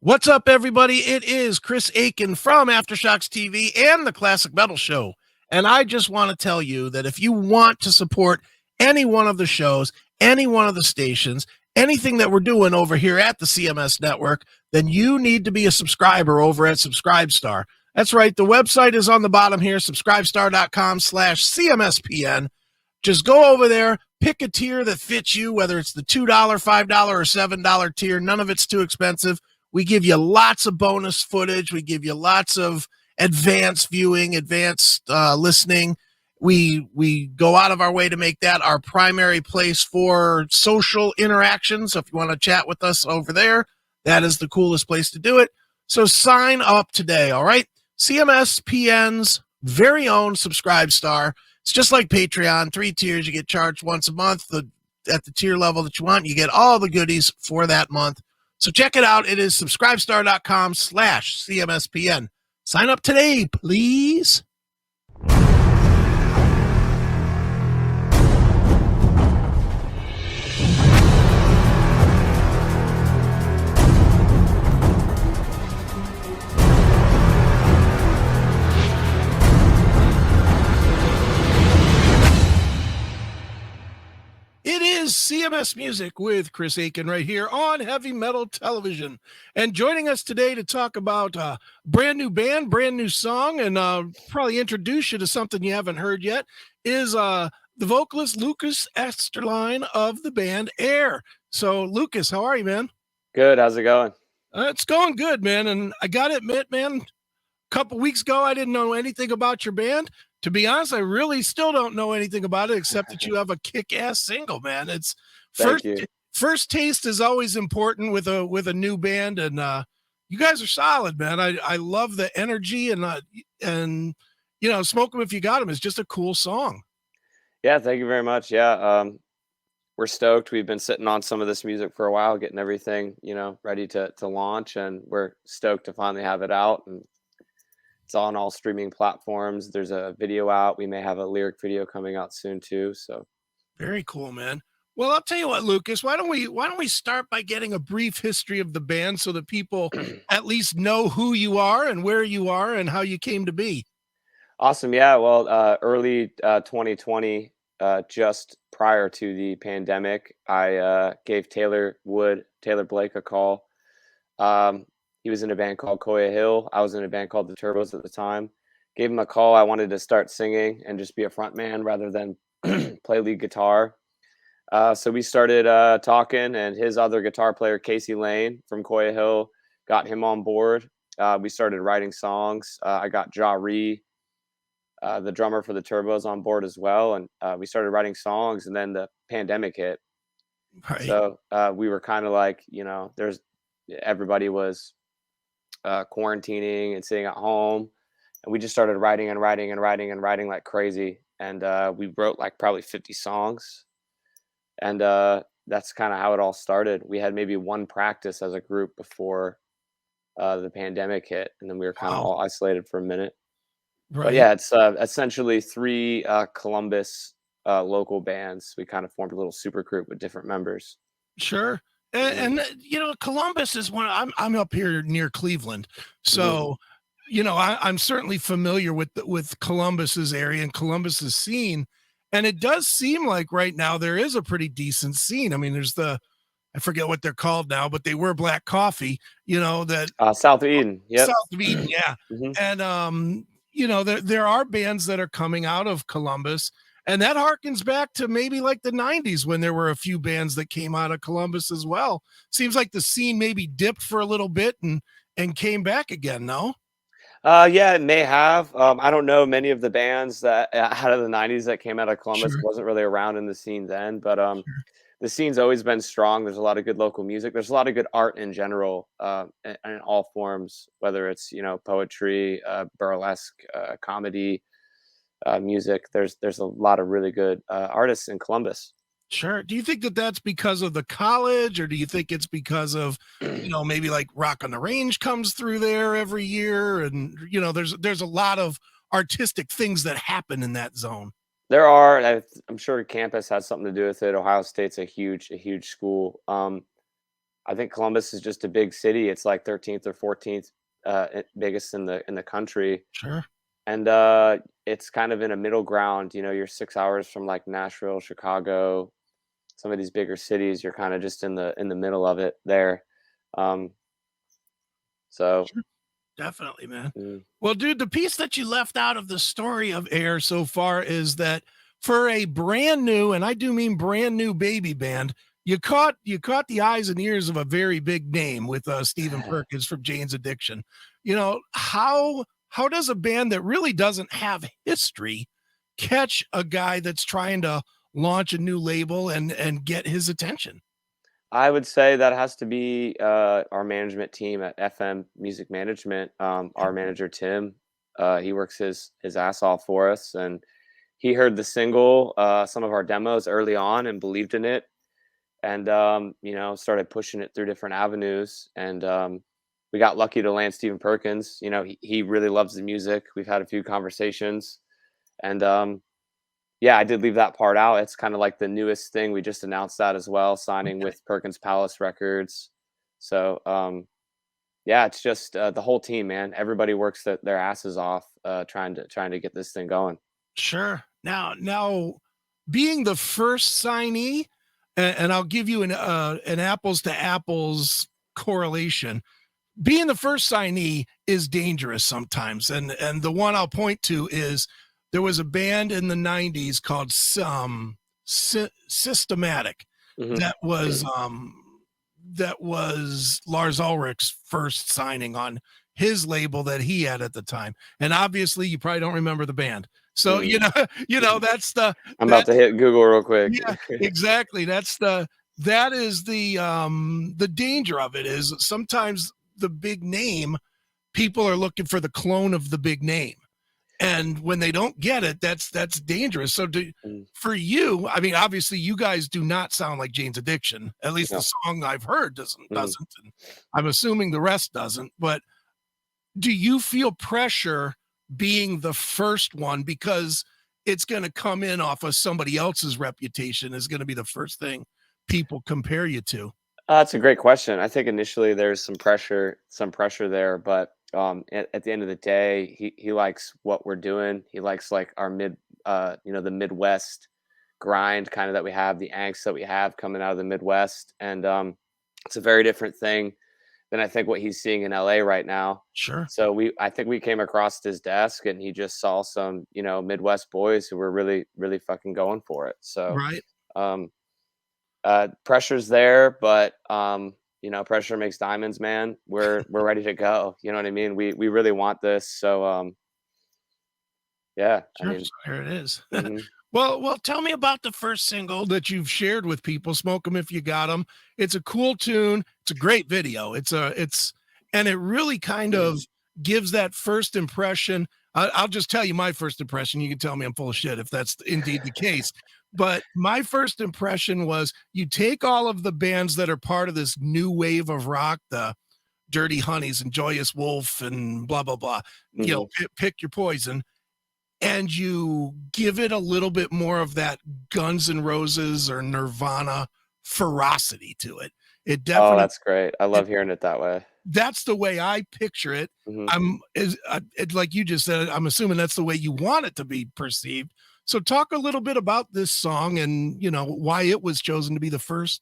What's up, everybody? It is Chris Akin from Aftershocks TV and the Classic Metal Show. And I just want to tell you that if you want to support any one of the shows, any one of the stations, anything that we're doing over here at the CMS network, then you need to be a subscriber over at Subscribestar. That's right. The website is on the bottom here, subscribestar.com/CMSPN. Just go over there, pick a tier that fits you, whether it's the $2, $5, or $7 tier. None of it's too expensive. We give you lots of bonus footage. We give you lots of advanced viewing, advanced listening. We go out of our way to make that our primary place for social interaction. So if you want to chat with us over there, that is the coolest place to do it. So sign up today, all right? CMSPN's very own Subscribestar. It's just like Patreon, 3 tiers. You get charged once a month at the tier level that you want. You get all the goodies for that month. So check it out. It is subscribestar.com/CMSPN. Sign up today, please. It is CMS Music with Chris Akin right here on Heavy Metal Television. And joining us today to talk about a brand new band, brand new song, and probably introduce you to something you haven't heard yet is the vocalist Lucas Esterline of the band Aeir. So, Lucas, how are you, man? Good. How's it going? It's going good, man. And I got to admit, man, a couple weeks ago, I didn't know anything about your band. To be honest, I really still don't know anything about it except that you have a kick-ass single, man. It's first taste is always important with a new band, and you guys are solid, man. I love the energy and you know, Smoke 'Em If You Got 'Em is just a cool song. Yeah, thank you very much. Yeah, we're stoked. We've been sitting on some of this music for a while, getting everything, you know, ready to launch, and we're stoked to finally have it out. And it's on all streaming platforms. There's a video out. We may have a lyric video coming out soon too. So very cool, man. Well, I'll tell you what, Lucas, why don't we start by getting a brief history of the band so that people at least know who you are and where you are and how you came to be. Awesome. Yeah. Well, early 2020, just prior to the pandemic, I gave Taylor Blake a call. He was in a band called cohesion. I was in a band called the Turbos at the time. Gave him a call. I wanted to start singing and just be a front man rather than play lead guitar. So we started talking, and his other guitar player, Casey Lane from cohesion, got him on board. We started writing songs. I got Ja Ree, the drummer for the Turbos, on board as well. And we started writing songs, and then the pandemic hit. Right. So we were kind of like, you know, everybody was quarantining and sitting at home, and we just started writing like crazy. And we wrote like probably 50 songs, and that's kind of how it all started. We had maybe one practice as a group before the pandemic hit, and then we were kind of all isolated for a minute. Right. But yeah, it's essentially 3 Columbus local bands. We kind of formed a little super group with different members. Sure. And you know, Columbus is I'm up here near Cleveland, so you know, I'm certainly familiar with Columbus's area and Columbus's scene, and it does seem like right now there is a pretty decent scene. I mean, there's I forget what they're called now, but they were Black Coffee, you know, that South of Eden, South of Eden, yeah, and you know, there are bands that are coming out of Columbus. And that harkens back to maybe like the 90s when there were a few bands that came out of Columbus as well. Seems like the scene maybe dipped for a little bit and came back again, no? Yeah, it may have. I don't know many of the bands that out of the 90s that came out of Columbus. Sure. Wasn't really around in the scene then, but sure. The scene's always been strong. There's a lot of good local music. There's a lot of good art in general, in all forms, whether it's, you know, poetry, burlesque, comedy, music. There's a lot of really good artists in Columbus. Sure. Do you think that that's because of the college, or do you think it's because of, you know, maybe like Rock on the Range comes through there every year, and you know, there's a lot of artistic things that happen in that zone? There are. I'm sure campus has something to do with it. Ohio State's a huge school. I think Columbus is just a big city. It's like 13th or 14th biggest in the country. Sure. And it's kind of in a middle ground. You know, you're 6 hours from like Nashville, Chicago, some of these bigger cities. You're kind of just in the middle of it there. Um, so Sure. Definitely, man. mm, Well, dude, the piece that you left out of the story of Air so far is that for a brand new, and I do mean brand new baby band, you caught the eyes and ears of a very big name with Stephen Perkins from Jane's Addiction. You know, how does a band that really doesn't have history catch a guy that's trying to launch a new label and get his attention? I would say that has to be our management team at FM Music Management. Our manager Tim, he works his ass off for us, and he heard the single, some of our demos early on, and believed in it, and you know, started pushing it through different avenues. And we got lucky to land Stephen Perkins. You know, he really loves the music. We've had a few conversations, and yeah, I did leave that part out. It's kind of like the newest thing. We just announced that as well, signing with Perkins Palace Records. So, yeah, it's just the whole team, man. Everybody works their asses off, trying to get this thing going. Sure. Now, being the first signee, and I'll give you an apples to apples correlation. Being the first signee is dangerous sometimes, and the one I'll point to is there was a band in the '90s called Systematic Hmm. that was Lars Ulrich's first signing on his label that he had at the time. And obviously, you probably don't remember the band. So that's I'm about to hit Google real quick. yeah, exactly. That is the danger of it is sometimes the big name, people are looking for the clone of the big name. And when they don't get it, that's dangerous. So Mm, for you, I mean, obviously you guys do not sound like Jane's Addiction. At least the no. song I've heard doesn't Mm. doesn't. And I'm assuming the rest doesn't. But do you feel pressure being the first one because it's going to come in off of somebody else's reputation is going to be the first thing people compare you to? That's a great question. I think initially there's some pressure there, but at the end of the day, he likes what we're doing. He likes like our the Midwest grind kind of that we have, the angst that we have coming out of the Midwest, and it's a very different thing than I think what he's seeing in LA right now. Sure. So I think we came across his desk and he just saw some, Midwest boys who were really, really fucking going for it. So, Right. um, pressure's there, but pressure makes diamonds, man. We're ready to go. You know what I mean? We really want this. So, yeah, I Sure. mean, So here it is. mhm. Well, tell me about the first single that you've shared with people. Smoke 'em if you got 'em. It's a cool tune. It's a great video. And it really kind of gives that first impression. I'll just tell you my first impression. You can tell me I'm full of shit if that's indeed the case. But my first impression was you take all of the bands that are part of this new wave of rock, the Dirty Honeys and Joyous Wolf and blah blah blah. Mhm. Pick your poison, and you give it a little bit more of that Guns N' Roses or Nirvana ferocity to it. It Oh, definitely that's great. I love hearing it that way. that's the way I picture it. Mhm. It's like you just said, I'm assuming that's the way you want it to be perceived. So talk a little bit about this song and why it was chosen to be the first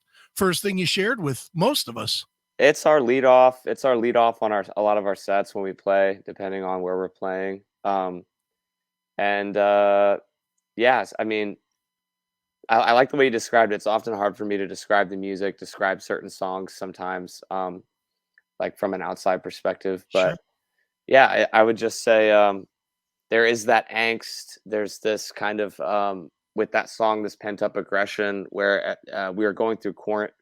thing you shared with most of us. It's our lead off. It's our lead off on a lot of our sets when we play, depending on where we're playing. And yes, I mean, I like the way you described it. It's often hard for me to describe the music, describe certain songs sometimes, like from an outside perspective. Sure. But yeah, I would just say there is that angst. There's this kind of with that song, this pent up aggression where we were going through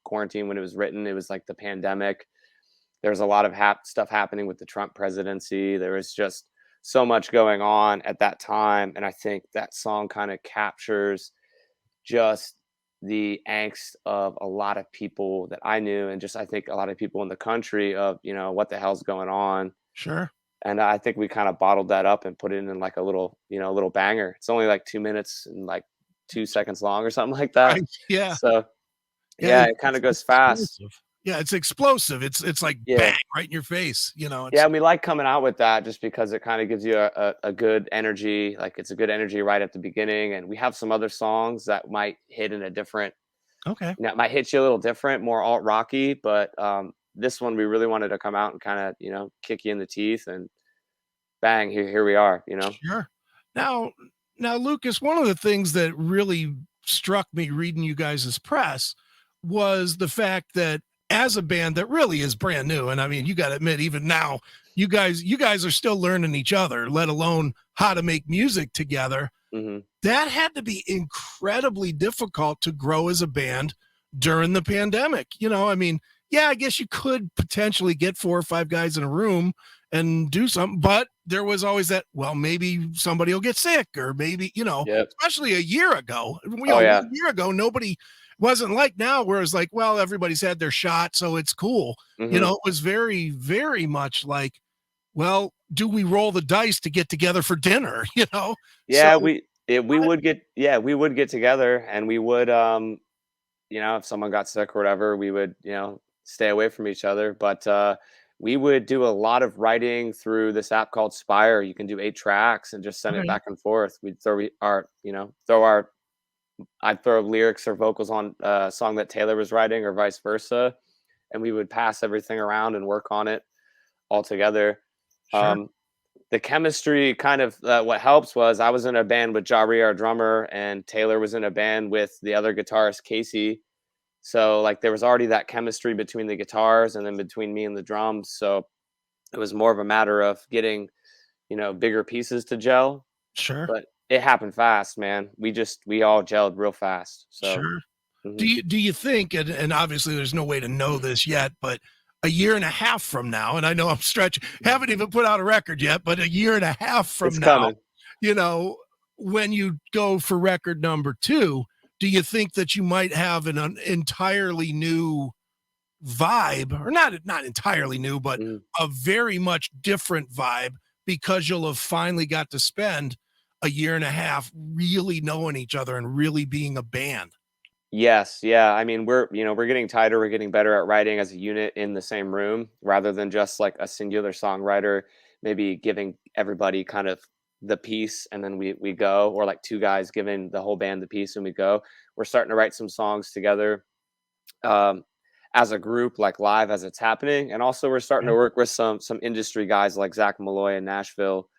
quarantine when it was written. It was like the pandemic. There was a lot of stuff happening with the Trump presidency. There was just so much going on at that time, and I think that song kind of captures just the angst of a lot of people that I knew, and just I think a lot of people in the country of what the hell's going on. Sure. And I think we kind of bottled that up and put it in like a little little banger. It's only like 2 minutes and like 2 seconds long or something like that. Right. Yeah. So Yeah. yeah, it kind of goes fast. Explosive. Yeah, it's explosive. It's like Yeah. bang right in your face. Yeah, It's and we like coming out with that just because it kind of gives you a good energy. Like it's a good energy right at the beginning. And we have some other songs that might hit in a different, okay. it might hit you a little different, more alt rocky. But this one we really wanted to come out and kind of, kick you in the teeth and bang, here we are. Sure. Now, now, Lucas, one of the things that really struck me reading you guys' press was the fact that as a band that really is brand new, and I mean, you got to admit, even now, you guys are still learning each other, let alone how to make music together. Hmm. That had to be incredibly difficult to grow as a band during the pandemic. I mean, yeah, I guess you could potentially get 4 or 5 guys in a room and do something, but there was always that, well, maybe somebody will get sick, or maybe, Yep. especially a year ago, Oh yeah. 1 year ago, nobody wasn't like now, where it's like, well, everybody's had their shot, so it's cool. Hmm. It was very, very much like, well, do we roll the dice to get together for dinner? So Yeah, we would get together and we would if someone got sick or whatever, we would, stay away from each other. But we would do a lot of writing through this app called Spire. You can do 8 tracks and just send it okay, back and forth. We'd throw our I'd throw lyrics or vocals on a song that Taylor was writing or vice versa, and we would pass everything around and work on it all together. sure. Um, the chemistry kind of what helps was I was in a band with Jari, our drummer, and Taylor was in a band with the other guitarist Casey. So like there was already that chemistry between the guitars and then between me and the drums. So it was more of a matter of getting, bigger pieces to gel. Sure. But it happened fast, man. We all gelled real fast. So Sure. Do mhm. you do you think, and obviously there's no way to know this yet, but a year and a half from now, and I know I'm stretching, haven't even put out a record yet, but a year and a half from It's now, coming. you know, when you go for record number two, do you think that you might have an entirely new vibe, or not entirely new, but Mhm. a very much different vibe, because you'll have finally got to spend a year and a half really knowing each other and really being a band? Yes, yeah. I mean, we're getting tighter, we're getting better at writing as a unit in the same room rather than just like a singular songwriter, maybe giving everybody kind of the piece and then we go, or like 2 guys giving the whole band the piece and we go. We're starting to write some songs together um as a group, like live as it's happening. And also we're starting to work with some industry guys like Zach Malloy in Nashville,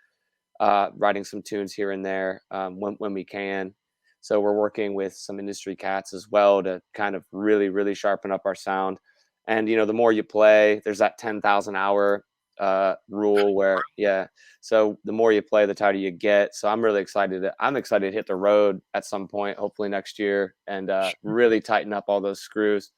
writing some tunes here and there when we can. So we're working with some industry cats as well to kind of really, really sharpen up our sound. And the more you play, there's that 10,000 hour rule where, yeah. So the more you play, the tighter you get. So I'm really excited. I'm excited to hit the road at some point, hopefully next year, and really tighten up all those screws.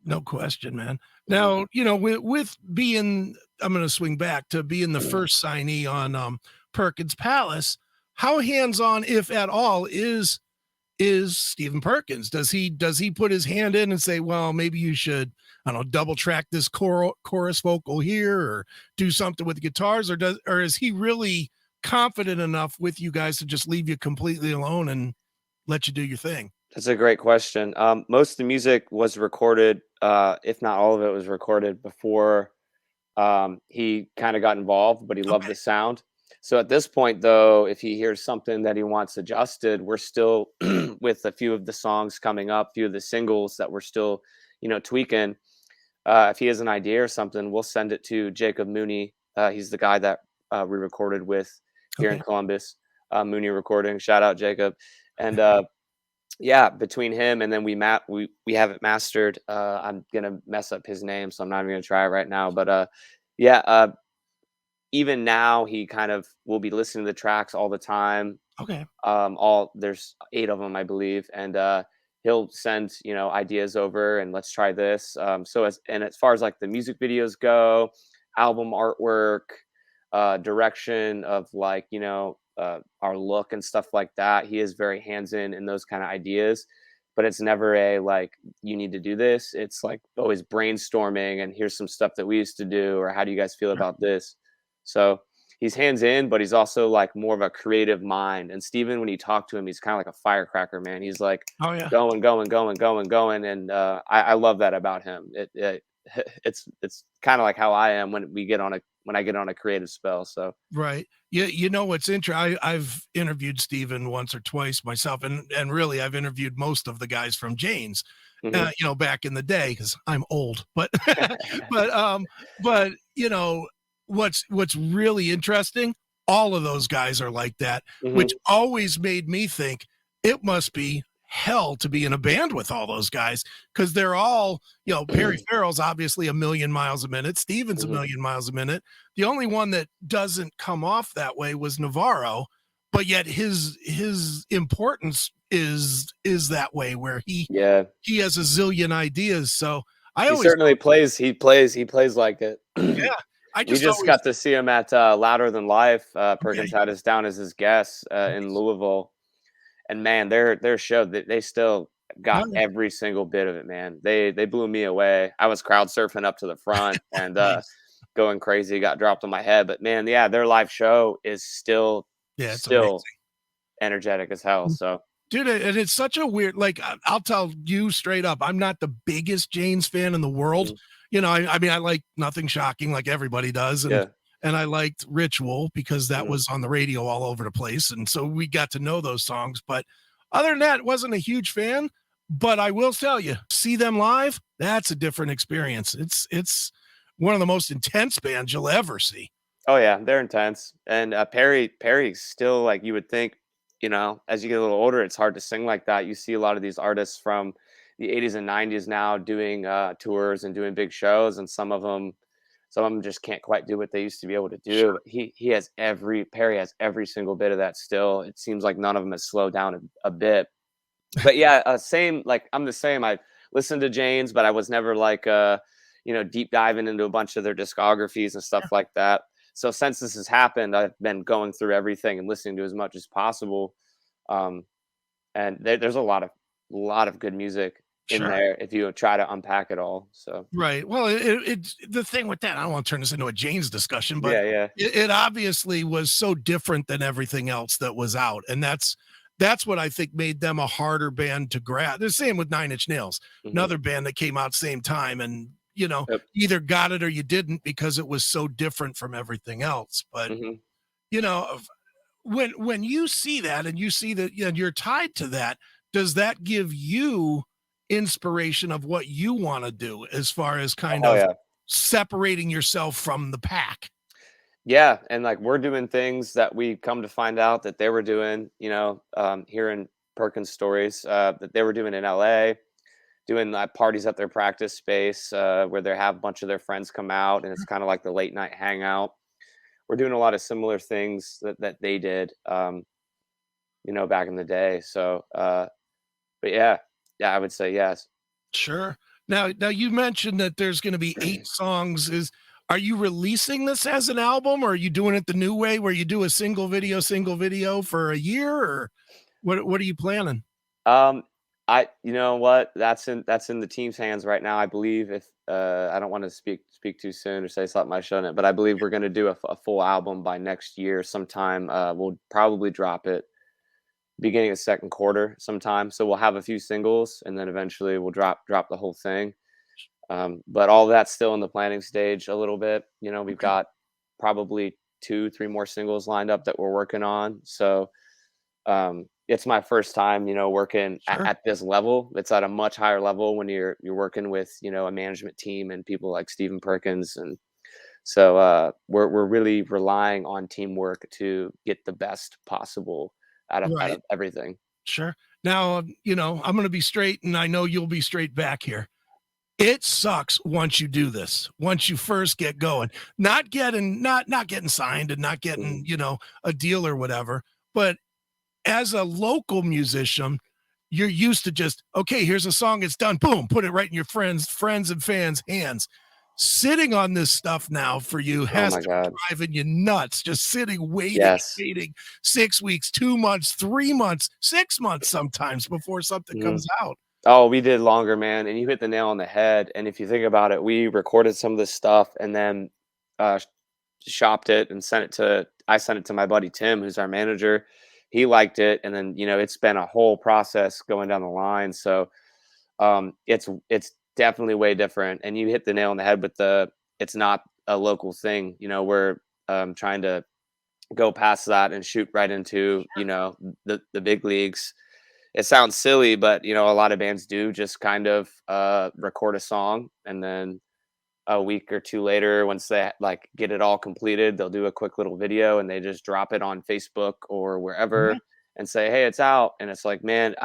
No question, man. Mhm. Now, with being, I'm going to swing back to being the first signee on Perkins Palace. How hands-on, if at all, is Stephen Perkins? Does he put his hand in and say, well, maybe you should, I don't know, double track this chorus vocal here, or do something with the guitars, or is he really confident enough with you guys to just leave you completely alone and let you do your thing? That's a great question. Most of the music was recorded, if not all of it was recorded before he kind of got involved, but he loved Okay. the sound. So at this point, though, if he hears something that he wants adjusted, we're still with a few of the songs coming up, few of the singles that we're still, tweaking. If he has an idea or something, we'll send it to Jacob Mooney. He's the guy that we recorded with here in Okay. Columbus. Mooney Recording. Shout out Jacob. And yeah, between him and then we have it mastered. I'm gonna mess up his name, so I'm not even gonna try it right now. But yeah, even now he kind of will be listening to the tracks all the time. Okay. All there's 8 of them, I believe, and he'll send ideas over and let's try this. As far as like the music videos go, album artwork, direction of like our look and stuff like that, he is very hands in those kind of ideas. But it's never a like you need to do this. It's like always brainstorming and here's some stuff that we used to do, or how do you guys feel Sure. about this? So he's hands in, but he's also like more of a creative mind. And Steven, when you talk to him, he's kind of like a firecracker, man. He's like Oh yeah. going, going, going, going, going, and I love that about him. It's kind of like how I am when I get on a creative spell. So Right. You know what's interesting? I've interviewed Steven once or twice myself, and really I've interviewed most of the guys from Jane's, mhm. you know, back in the day because I'm old. But but you know what's really interesting? All of those guys are like that, which Mhm. always made me think it must be hell to be in a band with all those guys because they're all, you know, Perry Farrell's obviously a million miles a minute, Steven's a Mhm. million miles a minute. The only one that doesn't come off that way was Navarro, but yet his importance is that way where Yeah, he has a zillion ideas. So I he always certainly plays. He plays like it. yeah, I We just just always got to see him at Louder Than Life. okay. Perkins had us down as his guest in Louisville, and man, their show they still Oh, got every single bit of it. Man, they blew me away. I was crowd surfing up to the front and nice. going crazy. Got dropped on my head, but man, yeah, their live show is still Yeah, it's still amazing. energetic as hell. So Dude, and it's such a weird like I'll tell you straight up, I'm not the biggest Jane's fan in the world. mhm, You know, I mean I like Nothing Shocking like everybody does, yeah, and I liked Ritual because that mhm. was on the radio all over the place, and so we got to know those songs. But other than that, wasn't a huge fan. But I will tell you, see them live, that's a different experience. It's one of the most intense bands you'll ever see. Oh yeah, they're intense. And Perry's still like you would think, as you get a little older, it's hard to sing like that. You see a lot of these artists from the 80s and 90s now doing tours and doing big shows, and some of them just can't quite do what they used to be able to do. Sure. But Perry has every single bit of that still. It seems like none of them has slowed down a bit. But yeah, same. Like I'm the same. I listened to Jane's, but I was never like deep diving into a bunch of their discographies and stuff like that. So since this has happened, I've been going through everything and listening to as much as possible. Um, and there's a lot of good music in Sure. there if you try to unpack it all. So Right. Well, it's the thing with that. I don't want to turn this into a Jane's discussion, but yeah, yeah, it obviously was so different than everything else that was out, and that's what I think made them a harder band to grab. The same with Nine Inch Nails, hmm, another band that came out same time, and you know, yep, either got it or you didn't because it was so different from everything else. But hmm, you know, when you see that and you see that, you know, you're tied to that, does that give you inspiration of what you want to do as far as kind oh of yeah. separating yourself from the pack? Yeah, and like we're doing things that we come to find out that they were doing, hearing Perkins stories that they were doing in LA, doing parties at their practice space where they have a bunch of their friends come out, and it's kind of like the late night hangout. We're doing a lot of similar things that they did, back in the day. So, but yeah, I would say yes. Sure. Now you mentioned that there's going to be 8 songs. Are you releasing this as an album, or are you doing it the new way where you do a single video for a year, or what are you planning? Um, you know what? That's in the team's hands right now. I believe if I don't want to speak too soon or say something I shouldn't, but I believe we're going to do a full album by next year sometime. We'll probably drop it beginning of second quarter sometime. So we'll have a few singles, and then eventually we'll drop the whole thing. But all that's still in the planning stage a little bit. We've Okay. got probably 2, 3 more singles lined up that we're working on. So it's my first time, working Sure. at this level. It's at a much higher level when you're working with, a management team and people like Stephen Perkins, and so we're really relying on teamwork to get the best possible out Right. of everything. Sure. Now, you know, I'm going to be straight, and I know you'll be straight back here. It sucks once you do this. Once you first get going, not getting signed and not Mhm. getting, you know, a deal or whatever. But as a local musician, you're used to just, okay, here's a song, it's done. Boom, put it right in your friends and fans' hands. Sitting on this stuff now for you Oh has my to be god. driving you nuts. Just sitting, Yes. waiting 6 weeks, 2 months, 3 months, 6 months sometimes before something Mhm. comes out. Oh, we did longer, man, and you hit the nail on the head. And if you think about it, we recorded some of this stuff and then uh, shopped it and I sent it to my buddy Tim, who's our manager. He liked it, and then it's been a whole process going down the line. So it's definitely way different. And you hit the nail on the head with it's not a local thing. We're trying to go past that and shoot right into the big leagues. It sounds silly, but a lot of bands do just kind of record a song, and then a week or two later, once they like get it all completed, they'll do a quick little video and they just drop it on Facebook or wherever and say, hey, it's out. And it's like, man,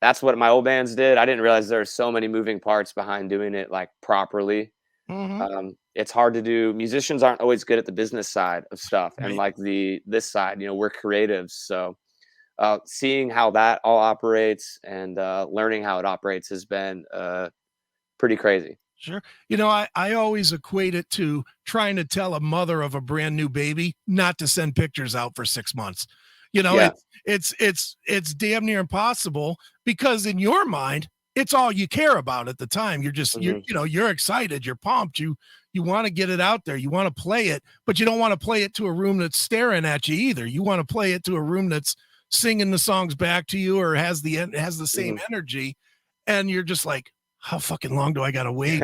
that's what my old bands did. I didn't realize there are so many moving parts behind doing it like properly. It's hard to do. Musicians aren't always good at the business side of stuff. And like this side, we're creatives. So seeing how that all operates and learning how it operates has been pretty crazy. Sure. I always equate it to trying to tell a mother of a brand new baby not to send pictures out for 6 months. It's damn near impossible, because in your mind, it's all you care about at the time. You're just, you're excited, you're pumped, you want to get it out there, you want to play it, but you don't want to play it to a room that's staring at you either. You want to play it to a room that's singing the songs back to you or has the same energy. And you're just like, how fucking long do I gotta wait?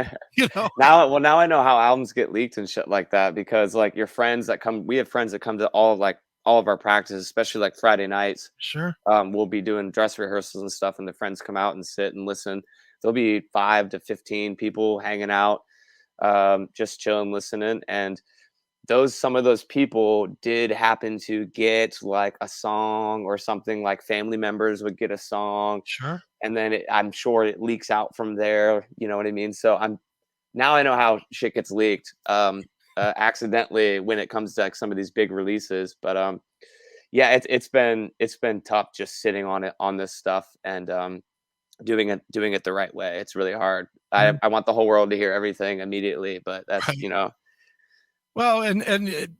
Now I know how albums get leaked and shit like that, because like we have friends that come to all of our practices, especially like Friday nights. Sure. We'll be doing dress rehearsals and stuff, and the friends come out and sit and listen. There'll be 5 to 15 people hanging out, just chilling, listening. And some of those people did happen to get like a song or something, like family members would get a song. Sure. And then I'm sure it leaks out from there. You know what I mean? So now I know how shit gets leaked accidentally when it comes to like some of these big releases. But yeah, it's been tough just sitting on this stuff and doing it the right way. It's really hard. I want the whole world to hear everything immediately, but that's Well,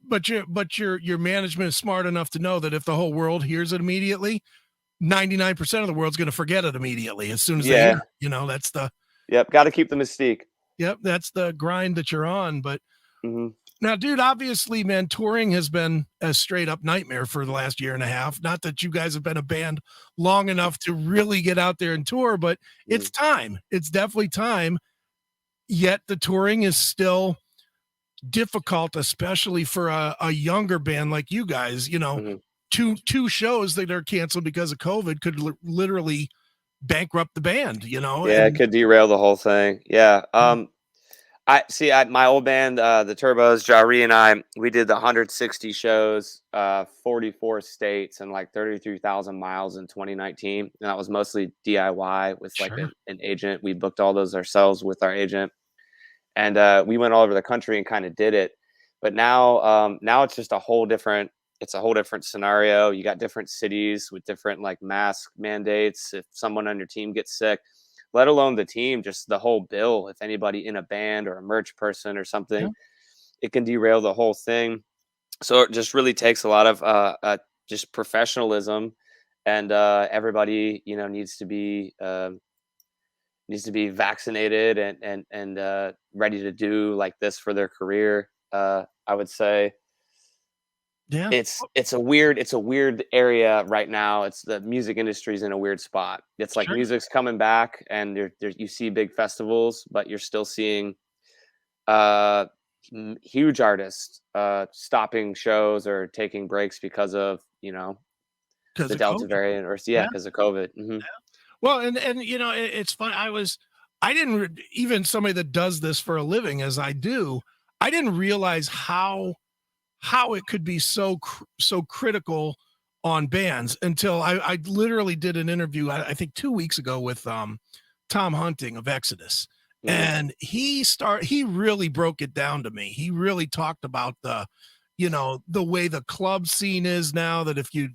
but your management is smart enough to know that if the whole world hears it immediately, 99% of the world's going to forget it immediately as soon as they hear it. That's the got to keep the mystique. That's the grind that you're on. But now, dude, obviously, man, touring has been a straight up nightmare for the last year and a half. Not that you guys have been a band long enough to really get out there and tour, but it's time. It's definitely time. Yet the touring is still difficult, especially for a younger band like you guys. Two shows that are canceled because of COVID could literally bankrupt the band. It could derail the whole thing. My old band, the Turbos, Jari and I, we did the 160 shows, 44 states, and like 33,000 miles in 2019, and that was mostly DIY with like an agent. We booked all those ourselves with our agent. And we went all over the country and kind of did it. But now it's just a whole different scenario. You got different cities with different like mask mandates. If someone on your team gets sick, let alone the team, just the whole bill. If anybody in a band or a merch person or something, it can derail the whole thing. So it just really takes a lot of just professionalism, and everybody, needs to be vaccinated and ready to do like this for their career. I would say it's a weird area right now. It's the music industry's in a weird spot. It's like music's coming back and you see big festivals, but you're still seeing huge artists stopping shows or taking breaks because of the Delta variant or because of COVID. Well, and it's fun. I didn't even somebody that does this for a living as I do, I didn't realize how it could be so critical on bands until I literally did an interview, I think 2 weeks ago with Tom Hunting of Exodus. And he really broke it down to me. He really talked about the way the club scene is now, that if you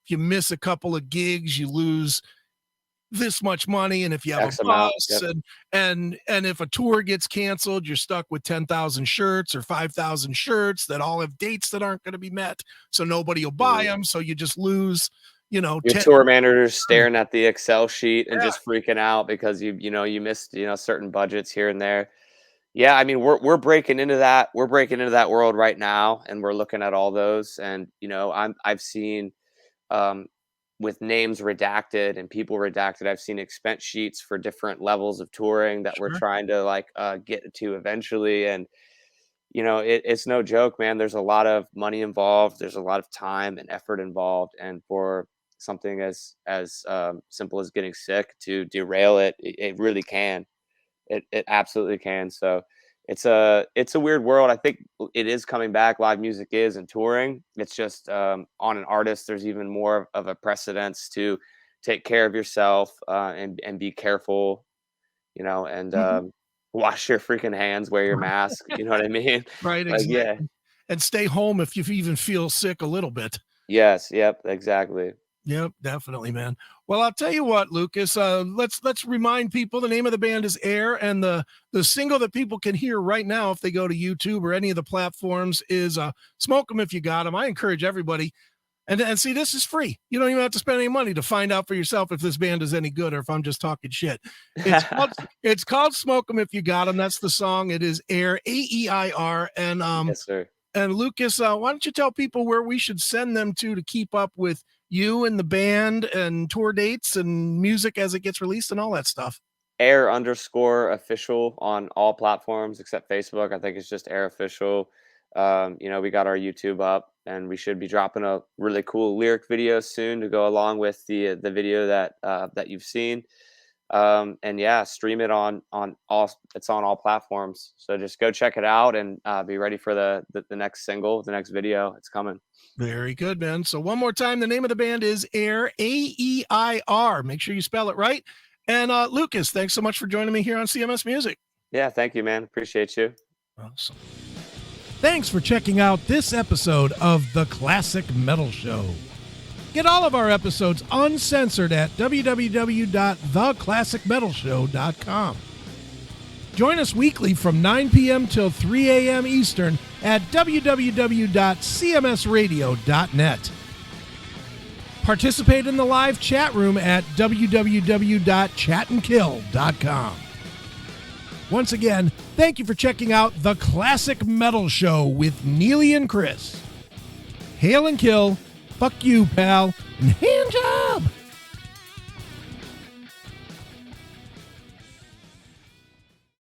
miss a couple of gigs, you lose this much money, and if you have a bus and if a tour gets canceled, you're stuck with 10,000 shirts or 5,000 shirts that all have dates that aren't going to be met, so nobody will buy them, so you just lose your tour manager's staring at the Excel sheet and just freaking out because you missed certain budgets here and there. Yeah, I mean, we're breaking into that. We're breaking into that world right now, and we're looking at all those. And I've seen um, with names redacted and people redacted. I've seen expense sheets for different levels of touring that we're Sure. trying to get to eventually. And it's no joke, man. There's a lot of money involved. There's a lot of time and effort involved, and for something as simple as getting sick to derail it really can. It absolutely can. So it's a weird world. I think it is coming back. Live music is and touring. It's just on an artist. There's even more of a precedence to take care of yourself and be careful. And Mhm. wash your freaking hands. Wear your mask. You know what I mean? Right, Like, yeah. exactly. And stay home if you even feel sick a little bit. Yes. Yep. Exactly. Yep, definitely, man. Well, I'll tell you what, Lucas. Let's remind people the name of the band is Aeir, and the single that people can hear right now if they go to YouTube or any of the platforms is "Smoke 'Em If You Got 'Em." I encourage everybody, and see, this is free. You don't even have to spend any money to find out for yourself if this band is any good or if I'm just talking shit. It's called it's called "Smoke 'Em If You Got 'Em." That's the song. It is Aeir, Aeir, Yes, sir. and Lucas, why don't you tell people where we should send them to keep up with you and the band and tour dates and music as it gets released and all that stuff? Air_official on all platforms except Facebook. I think it's just Air Official. We got our YouTube up, and we should be dropping a really cool lyric video soon to go along with the video that you've seen. And yeah, stream it on all. It's on all platforms. So just go check it out and be ready for the next single, the next video. It's coming. Very good, man. So one more time, the name of the band is Aeir, Aeir. Make sure you spell it right. And Lucas, thanks so much for joining me here on CMS Music. Yeah, thank you, man. Appreciate you. Awesome. Thanks for checking out this episode of The Classic Metal Show. Get all of our episodes uncensored at www.theclassicmetalshow.com. Join us weekly from 9 p.m. till 3 a.m. Eastern at www.cmsradio.net. Participate in the live chat room at www.chatandkill.com. Once again, thank you for checking out The Classic Metal Show with Neely and Chris. Hail and kill, fuck you, pal, and hand job!